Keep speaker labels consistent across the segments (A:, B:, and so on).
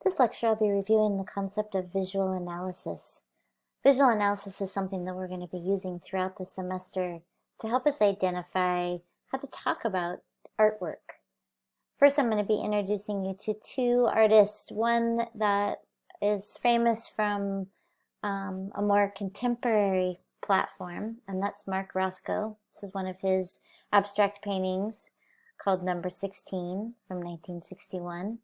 A: This lecture, I'll be reviewing the concept of visual analysis. Visual analysis is something that we're going to be using throughout the semester to help us identify how to talk about artwork. First, I'm going to be introducing you to two artists, one that is famous from a more contemporary platform, and that's Mark Rothko. This is one of his abstract paintings called Number 16 from 1961.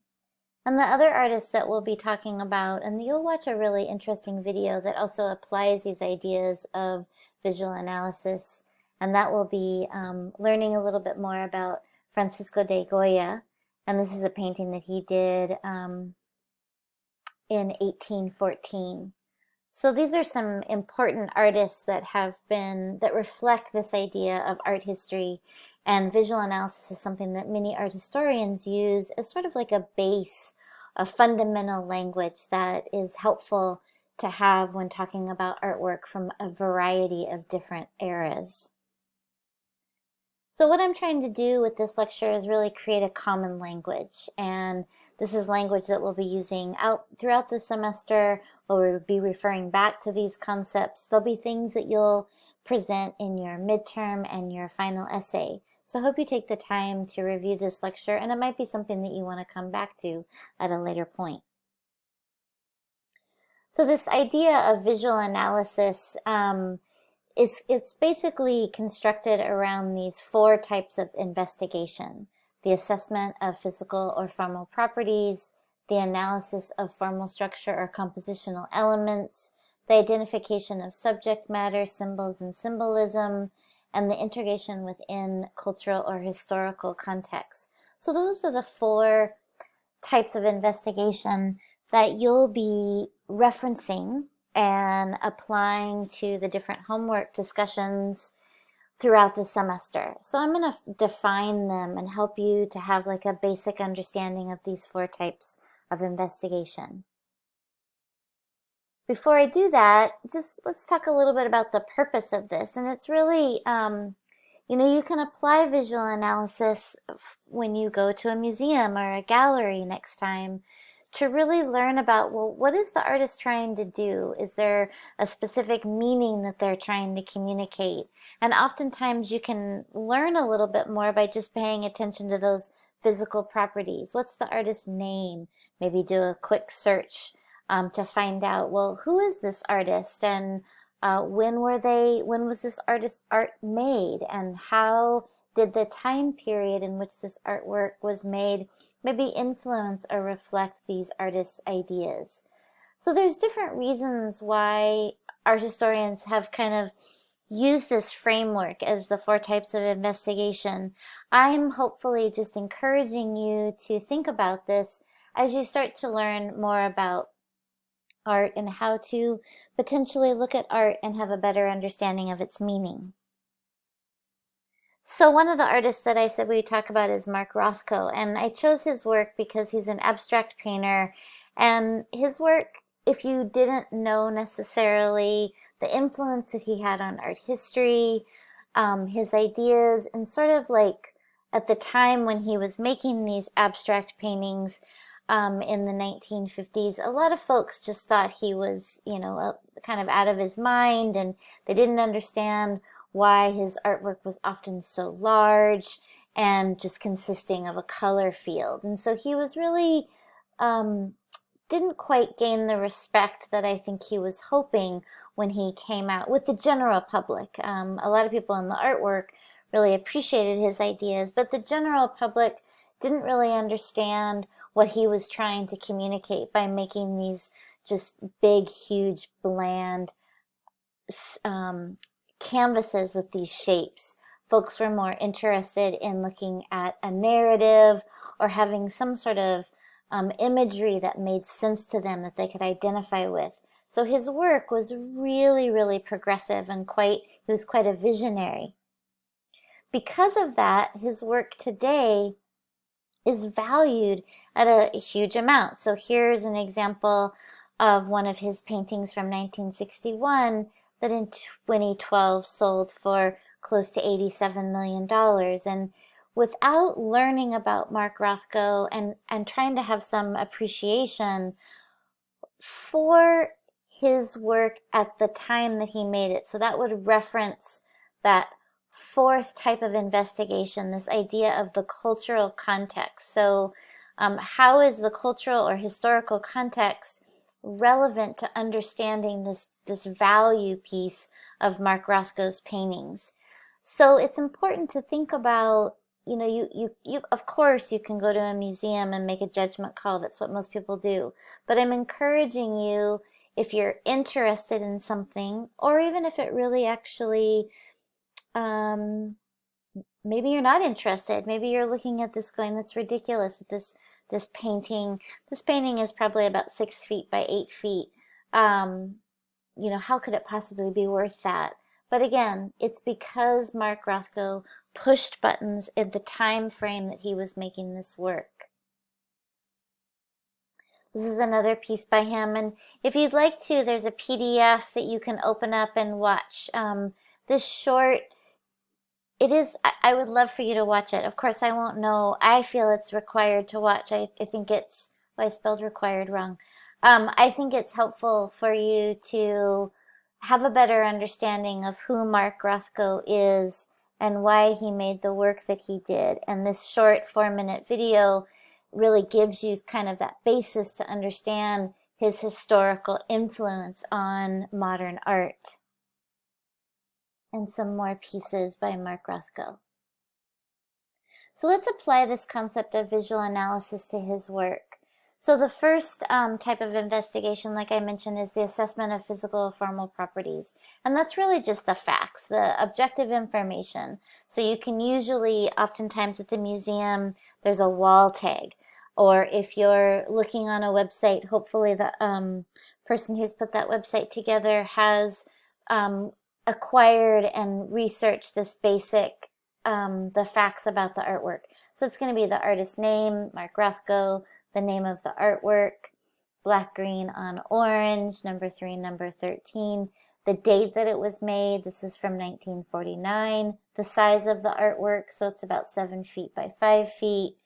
A: And the other artist that we'll be talking about, and you'll watch a really interesting video that also applies these ideas of visual analysis, and that will be learning a little bit more about Francisco de Goya, and this is a painting that he did in 1814. So these are some important artists that reflect this idea of art history, and visual analysis is something that many art historians use as sort of like a base, a fundamental language that is helpful to have when talking about artwork from a variety of different eras. So what I'm trying to do with this lecture is really create a common language, and this is language that we'll be using out throughout the semester. We'll be referring back to these concepts. There'll be things that you'll present in your midterm and your final essay. So I hope you take the time to review this lecture, and it might be something that you want to come back to at a later point. So this idea of visual analysis it's basically constructed around these four types of investigation: the assessment of physical or formal properties, the analysis of formal structure or compositional elements, the identification of subject matter, symbols and symbolism, and the integration within cultural or historical contexts. So those are the four types of investigation that you'll be referencing and applying to the different homework discussions throughout the semester. So I'm going to define them and help you to have like a basic understanding of these four types of investigation. Before I do that, just let's talk a little bit about the purpose of this. And it's really, you can apply visual analysis when you go to a museum or a gallery next time to really learn about, well, what is the artist trying to do? Is there a specific meaning that they're trying to communicate? And oftentimes you can learn a little bit more by just paying attention to those physical properties. What's the artist's name? Maybe do a quick search to find out, well, who is this artist, and when was this artist's art made, and how did the time period in which this artwork was made maybe influence or reflect these artists' ideas. So there's different reasons why art historians have kind of used this framework as the four types of investigation. I'm hopefully just encouraging you to think about this as you start to learn more about art and how to potentially look at art and have a better understanding of its meaning. So one of the artists that I said we would talk about is Mark Rothko, and I chose his work because he's an abstract painter, and his work, if you didn't know necessarily the influence that he had on art history, his ideas, and sort of like at the time when he was making these abstract paintings, in the 1950s, a lot of folks just thought he was, kind of out of his mind, and they didn't understand why his artwork was often so large and just consisting of a color field. And so he was really, didn't quite gain the respect that I think he was hoping when he came out with the general public. A lot of people in the artwork really appreciated his ideas, but the general public didn't really understand what he was trying to communicate by making these just big, huge, bland canvases with these shapes. Folks were more interested in looking at a narrative or having some sort of imagery that made sense to them that they could identify with. So his work was really, really progressive and he was quite a visionary. Because of that, his work today is valued at a huge amount. So here's an example of one of his paintings from 1961 that in 2012 sold for close to $87 million. And without learning about Mark Rothko and trying to have some appreciation for his work at the time that he made it. So that would reference that fourth type of investigation, this idea of the cultural context. So how is the cultural or historical context relevant to understanding this value piece of Mark Rothko's paintings? So it's important to think about, of course you can go to a museum and make a judgment call. That's what most people do. But I'm encouraging you, if you're interested in something, or even if it really actually, um, maybe you're not interested. Maybe you're looking at this going, that's ridiculous. This painting, this painting is probably about 6 feet by 8 feet. How could it possibly be worth that? But again, it's because Mark Rothko pushed buttons in the time frame that he was making this work. This is another piece by him, and if you'd like to, there's a PDF that you can open up and watch. This short, I would love for you to watch it. Of course, I won't know. I feel it's required to watch. I think it's, I spelled required wrong. I think it's helpful for you to have a better understanding of who Mark Rothko is and why he made the work that he did. And this short 4-minute video really gives you kind of that basis to understand his historical influence on modern art. And some more pieces by Mark Rothko. So let's apply this concept of visual analysis to his work. So the first type of investigation, like I mentioned, is the assessment of physical or formal properties. And that's really just the facts, the objective information. So you can usually, oftentimes at the museum, there's a wall tag. Or if you're looking on a website, hopefully the person who's put that website together has acquired and researched this basic, the facts about the artwork. So it's going to be the artist's name, Mark Rothko, the name of the artwork, black, green on orange, number 3, number 13, the date that it was made, this is from 1949, the size of the artwork, so it's about 7 feet by 5 feet,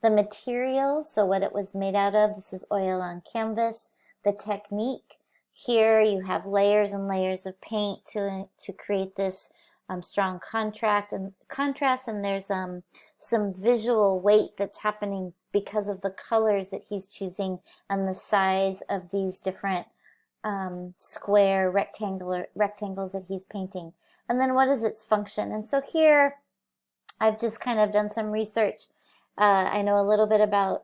A: the material, so what it was made out of, this is oil on canvas, the technique, here you have layers and layers of paint to create this strong contrast, and there's some visual weight that's happening because of the colors that he's choosing and the size of these different square rectangles that he's painting. And then what is its function? And so here I've just kind of done some research. I know a little bit about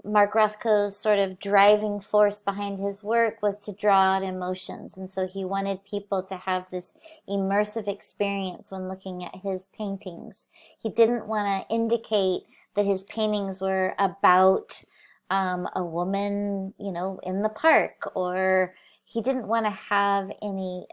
A: Mark Rothko's sort of driving force behind his work was to draw out emotions. And so he wanted people to have this immersive experience when looking at his paintings. He didn't want to indicate that his paintings were about a woman, in the park, or he didn't want to have any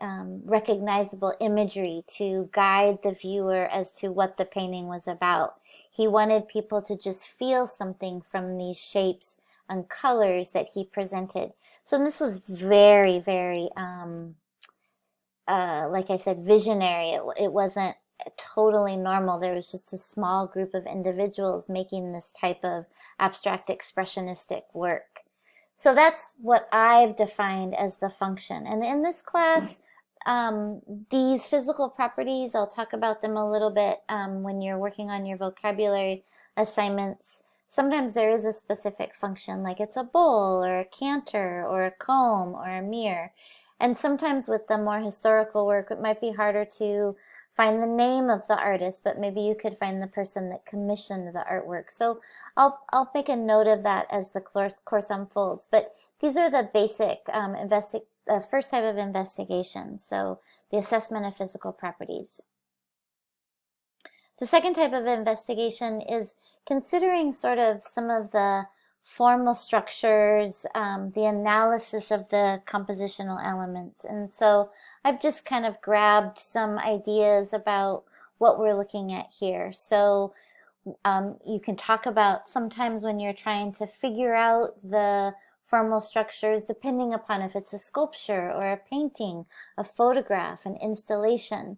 A: recognizable imagery to guide the viewer as to what the painting was about. He wanted people to just feel something from these shapes and colors that he presented. So this was very, very, like I said, visionary. It wasn't totally normal. There was just a small group of individuals making this type of abstract expressionistic work. So that's what I've defined as the function. And in this class, these physical properties, I'll talk about them a little bit when you're working on your vocabulary assignments. Sometimes there is a specific function, like it's a bowl or a canter or a comb or a mirror. And sometimes with the more historical work, it might be harder to find the name of the artist, but maybe you could find the person that commissioned the artwork. So I'll make a note of that as the course unfolds. But these are the basic first type of investigation, so the assessment of physical properties. The second type of investigation is considering sort of some of the formal structures, the analysis of the compositional elements. And so I've just kind of grabbed some ideas about what we're looking at here. So you can talk about sometimes when you're trying to figure out the formal structures, depending upon if it's a sculpture or a painting, a photograph, an installation.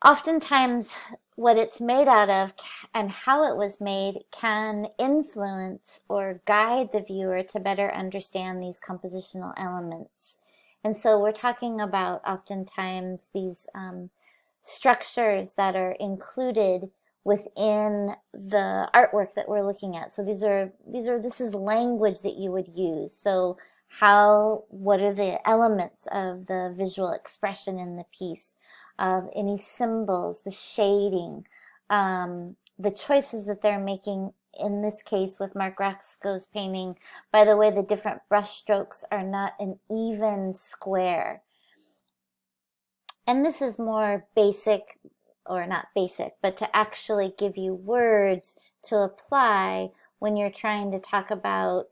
A: Oftentimes what it's made out of and how it was made can influence or guide the viewer to better understand these compositional elements. And so we're talking about oftentimes these structures that are included within the artwork that we're looking at. So this is language that you would use. So what are the elements of the visual expression in the piece? Any symbols, the shading, the choices that they're making in this case with Mark Rothko's painting. By the way, the different brush strokes are not an even square. And this is more basic, or not basic, but to actually give you words to apply when you're trying to talk about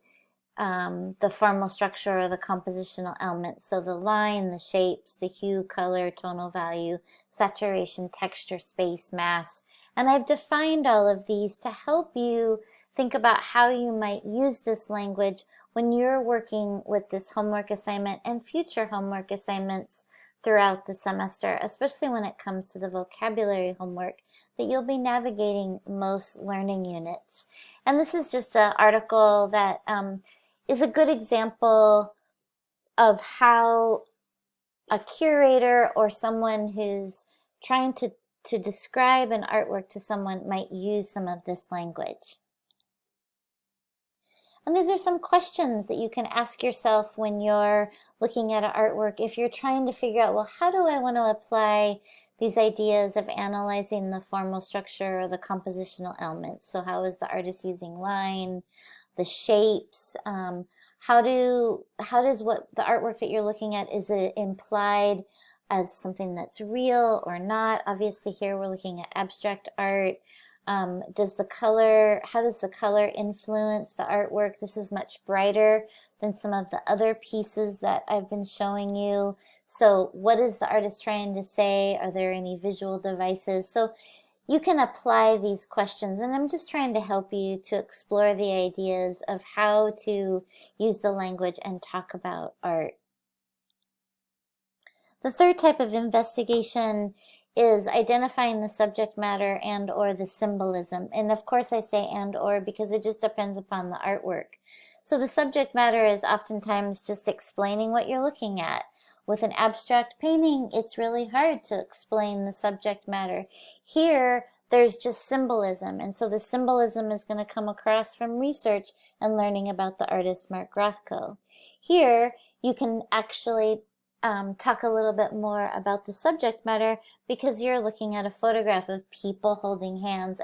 A: the formal structure or the compositional elements. So the line, the shapes, the hue, color, tonal value, saturation, texture, space, mass. And I've defined all of these to help you think about how you might use this language when you're working with this homework assignment and future homework assignments throughout the semester, especially when it comes to the vocabulary homework that you'll be navigating most learning units. And this is just an article that is a good example of how a curator or someone who's trying to describe an artwork to someone might use some of this language. And these are some questions that you can ask yourself when you're looking at an artwork if you're trying to figure out, well, how do I want to apply these ideas of analyzing the formal structure or the compositional elements? So how is the artist using line, the shapes? How does what the artwork that you're looking at, is it implied as something that's real or not? Obviously here we're looking at abstract art. How does the color influence the artwork? This is much brighter than some of the other pieces that I've been showing you. So what is the artist trying to say? Are there any visual devices? So you can apply these questions, and I'm just trying to help you to explore the ideas of how to use the language and talk about art. The third type of investigation is identifying the subject matter and or the symbolism. And of course I say and or because it just depends upon the artwork. So the subject matter is oftentimes just explaining what you're looking at. With an abstract painting, it's really hard to explain the subject matter. Here, there's just symbolism. And so the symbolism is going to come across from research and learning about the artist Mark Rothko. Here, you can actually talk a little bit more about the subject matter because you're looking at a photograph of people holding hands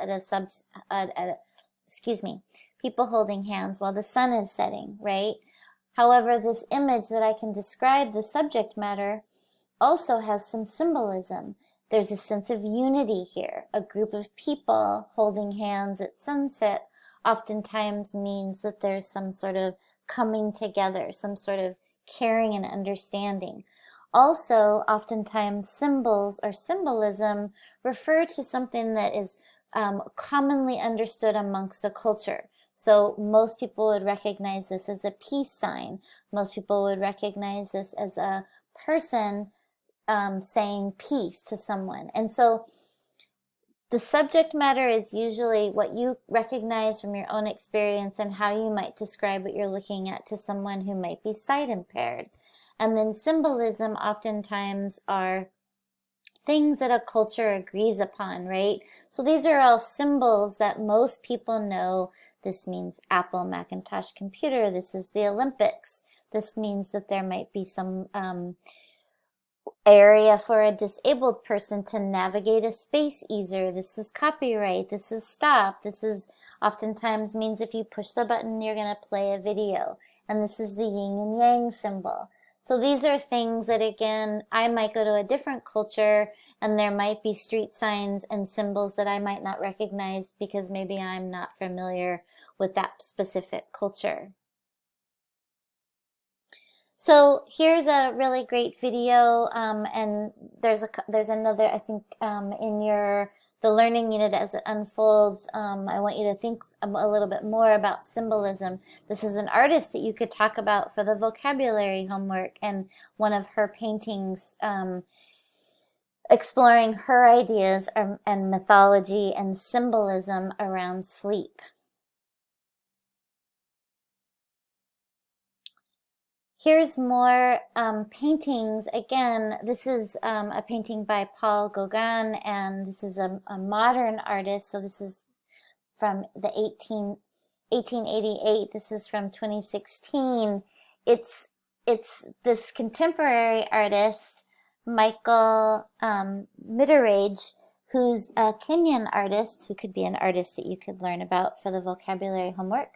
A: people holding hands while the sun is setting, right? However, this image that I can describe the subject matter also has some symbolism. There's a sense of unity here. A group of people holding hands at sunset oftentimes means that there's some sort of coming together, some sort of caring and understanding. Also, oftentimes symbols or symbolism refer to something that is commonly understood amongst a culture. So most people would recognize this as a peace sign. Most people would recognize this as a person saying peace to someone. And so the subject matter is usually what you recognize from your own experience and how you might describe what you're looking at to someone who might be sight impaired. And then symbolism oftentimes are things that a culture agrees upon, right? So these are all symbols that most people know. This means Apple Macintosh computer. This is the Olympics. This means that there might be some area for a disabled person to navigate a space easier. This is copyright. This is stop. This is oftentimes means if you push the button, you're going to play a video. And this is the yin and yang symbol. So these are things that, again, I might go to a different culture and there might be street signs and symbols that I might not recognize because maybe I'm not familiar with that specific culture. So here's a really great video, and there's another, I think, in the learning unit as it unfolds. I want you to think a little bit more about symbolism. This is an artist that you could talk about for the vocabulary homework, and one of her paintings exploring her ideas and mythology and symbolism around sleep. Here's more paintings. Again, this is a painting by Paul Gauguin, and this is a modern artist. So this is from the 1888. This is from 2016. It's this contemporary artist, Michael Mitterage, who's a Kenyan artist, who could be an artist that you could learn about for the vocabulary homework.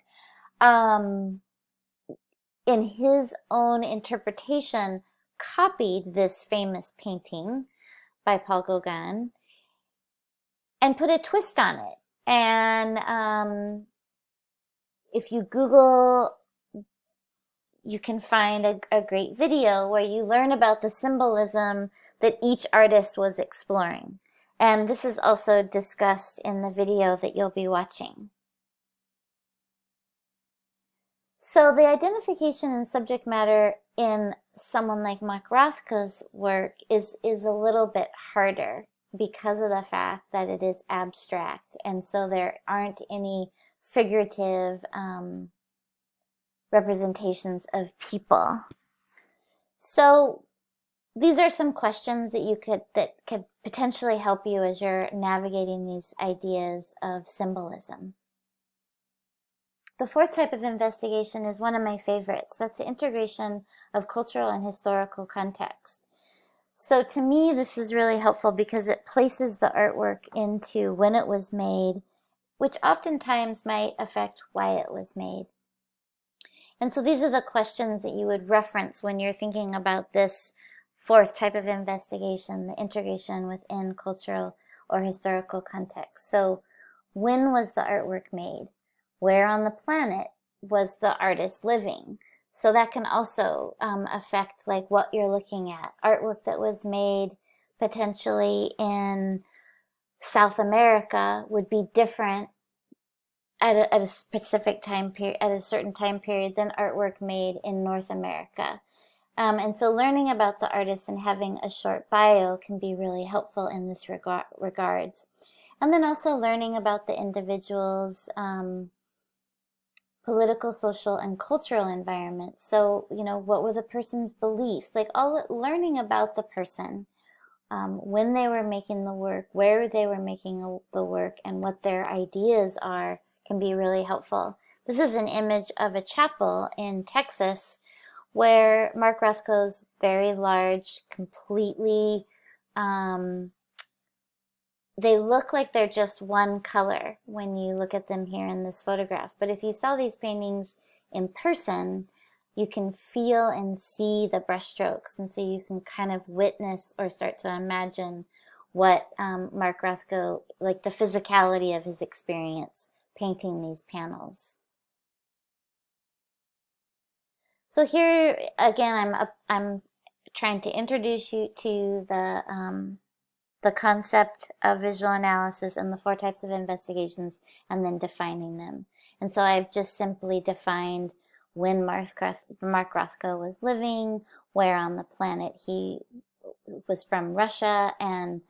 A: In his own interpretation, copied this famous painting by Paul Gauguin and put a twist on it. And if you Google, you can find a great video where you learn about the symbolism that each artist was exploring. And this is also discussed in the video that you'll be watching. So the identification and subject matter in someone like Mark Rothko's work is a little bit harder because of the fact that it is abstract, and so there aren't any figurative representations of people. So these are some questions that could potentially help you as you're navigating these ideas of symbolism. The fourth type of investigation is one of my favorites. That's the integration of cultural and historical context. So to me, this is really helpful because it places the artwork into when it was made, which oftentimes might affect why it was made. And so these are the questions that you would reference when you're thinking about this fourth type of investigation, the integration within cultural or historical context. So when was the artwork made? Where on the planet was the artist living? So that can also affect like what you're looking at. Artwork that was made potentially in South America would be different at a specific time period, at a certain time period, than artwork made in North America. And so learning about the artist and having a short bio can be really helpful in this regards. And then also learning about the individual's political, social, and cultural environment. So, what were the person's beliefs? Like learning about the person, when they were making the work, where they were making the work, and what their ideas are can be really helpful. This is an image of a chapel in Texas where Mark Rothko's very large, completely they look like they're just one color when you look at them here in this photograph. But if you saw these paintings in person, you can feel and see the brushstrokes. And so you can kind of witness or start to imagine what Mark Rothko, like the physicality of his experience painting these panels. So here again, I'm trying to introduce you to the concept of visual analysis and the four types of investigations, and then defining them. And so I've just simply defined when Mark Rothko was living, where on the planet he was from, Russia, and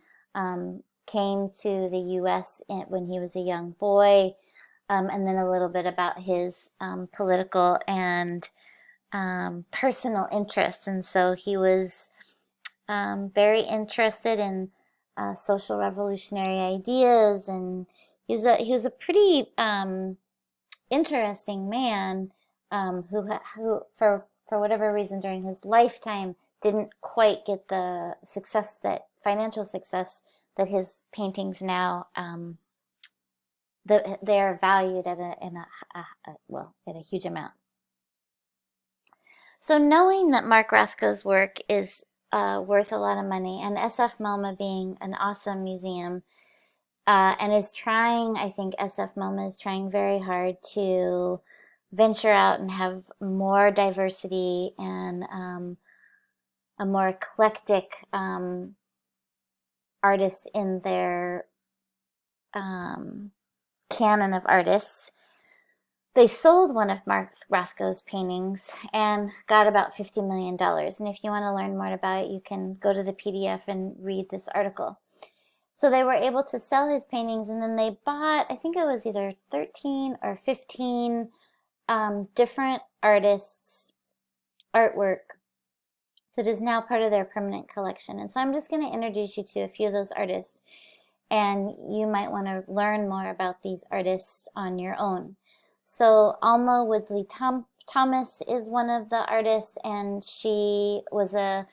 A: came to the U.S. when he was a young boy, and then a little bit about his political and personal interests. And so he was very interested in social revolutionary ideas, and he was a pretty interesting man who for whatever reason during his lifetime didn't quite get the financial success that his paintings now they are valued at a huge amount. So knowing that Mark Rothko's work is worth a lot of money, and SF MoMA being an awesome museum, and I think SF MoMA is trying very hard to venture out and have more diversity and a more eclectic artists in their canon of artists. they sold one of Mark Rothko's paintings and got about $50 million. And if you want to learn more about it, you can go to the PDF and read this article. So they were able to sell his paintings, and then they bought, I think it was either 13 or 15 different artists' artwork that is now part of their permanent collection. And so I'm just going to introduce you to a few of those artists, and you might want to learn more about these artists on your own. So Alma Woodsley Thomas is one of the artists, and she was a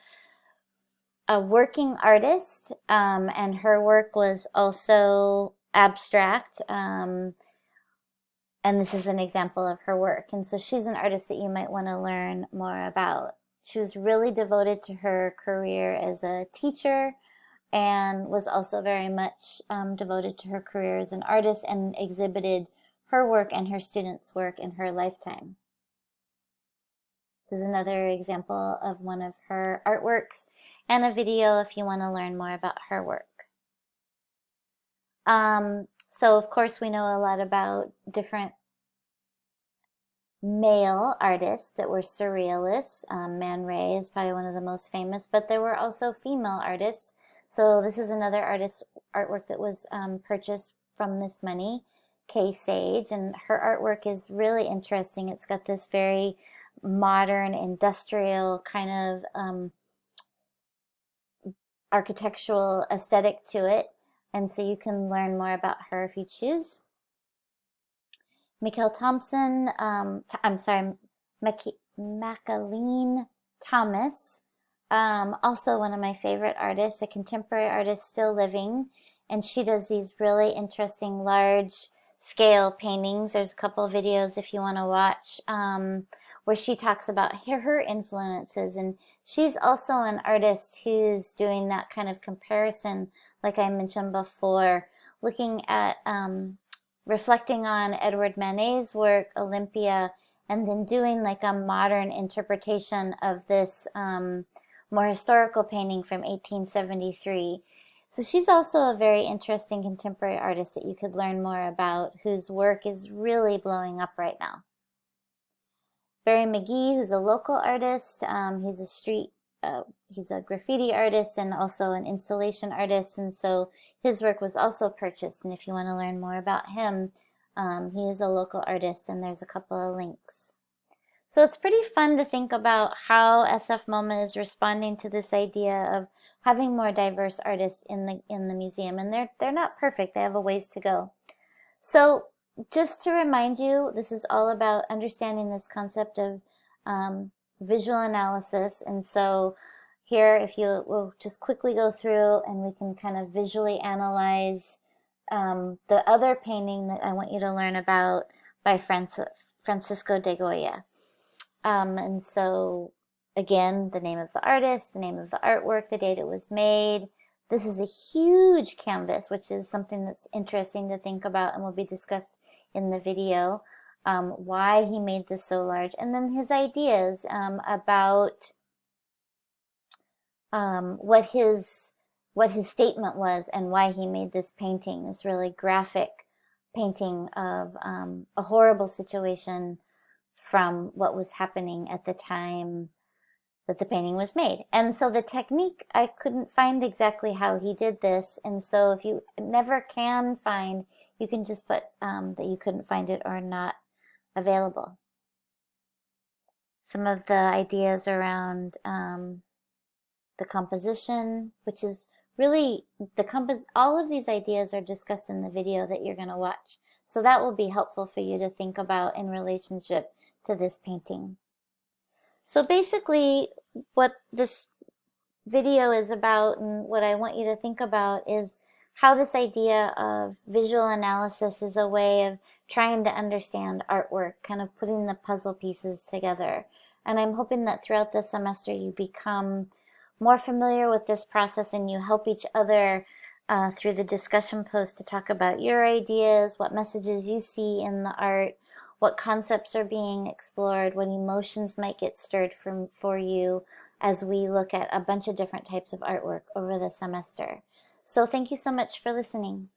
A: working artist, and her work was also abstract, and this is an example of her work. And so she's an artist that you might want to learn more about. She was really devoted to her career as a teacher, and was also very much devoted to her career as an artist, and exhibited her work and her students' work in her lifetime. This is another example of one of her artworks, and a video if you want to learn more about her work. So of course we know a lot about different male artists that were surrealists. Man Ray is probably one of the most famous, but there were also female artists. So this is another artist's artwork that was purchased from this money, Kay Sage, and her artwork is really interesting. It's got this very modern, industrial kind of architectural aesthetic to it, and so you can learn more about her if you choose. Mikhail Thompson, Macalene Thomas, also one of my favorite artists, a contemporary artist still living, and she does these really interesting large scale paintings. There's a couple of videos if you want to watch where she talks about her influences, and she's also an artist who's doing that kind of comparison, like I mentioned before, looking at reflecting on Edward Manet's work, Olympia, and then doing like a modern interpretation of this more historical painting from 1873. So she's also a very interesting contemporary artist that you could learn more about, whose work is really blowing up right now. Barry McGee, who's a local artist, he's a graffiti artist and also an installation artist, and so his work was also purchased. And if you want to learn more about him, he is a local artist, and there's a couple of links. So it's pretty fun to think about how SF MoMA is responding to this idea of having more diverse artists in the museum, and they're not perfect. They have a ways to go. So just to remind you, this is all about understanding this concept of visual analysis. And so here, if you will just quickly go through and we can kind of visually analyze the other painting that I want you to learn about by Francisco de Goya. And so again, the name of the artist, the name of the artwork, the date it was made. This is a huge canvas, which is something that's interesting to think about and will be discussed in the video, why he made this so large, and then his ideas about what his statement was and why he made this painting, this really graphic painting of a horrible situation from what was happening at the time that the painting was made. And so the technique, I couldn't find exactly how he did this, and so if you never can find, you can just put that you couldn't find it or not available. Some of the ideas around the composition, which is really all of these ideas are discussed in the video that you're going to watch. So that will be helpful for you to think about in relationship to this painting. So basically what this video is about, and what I want you to think about, is how this idea of visual analysis is a way of trying to understand artwork, kind of putting the puzzle pieces together. And I'm hoping that throughout the semester you become more familiar with this process, and you help each other through the discussion post to talk about your ideas, what messages you see in the art, what concepts are being explored, what emotions might get stirred for you as we look at a bunch of different types of artwork over the semester. So thank you so much for listening.